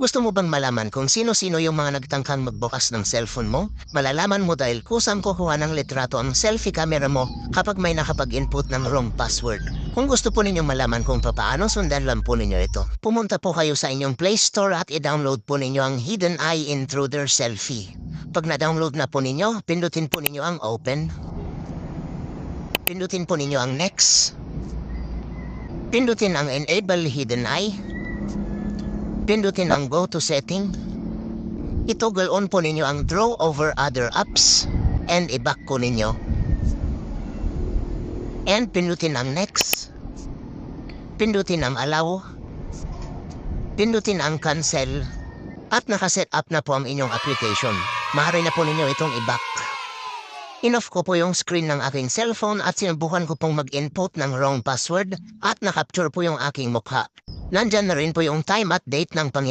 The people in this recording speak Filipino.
Gusto mo bang malaman kung sino-sino yung mga nagtangkang magbukas ng cellphone mo? Malalaman mo dahil kusang kukuha ng litrato ang selfie camera mo kapag may nakapag-input ng wrong password. Kung gusto po ninyong malaman kung paano sundan lang po ninyo ito, pumunta po kayo sa inyong Play Store at i-download po ninyo ang Hidden Eye Intruder Selfie. Pag na-download na po ninyo, pindutin po ninyo ang Open. Pindutin po ninyo ang Next. Pindutin ang Enable Hidden Eye. Pindutin ang Go to Setting. I-toggle on po ninyo ang Draw over other apps and i-back po ninyo. And pindutin ang Next. Pindutin ang Allow. Pindutin ang Cancel. At nakaset up na po ang inyong application. Maaari na po ninyo itong i-back. Inoff ko po yung screen ng aking cellphone at sinubukan ko pong mag-input ng wrong password at nakapture po yung aking mukha. Nandyan na rin po yung time at date ng pangyayari.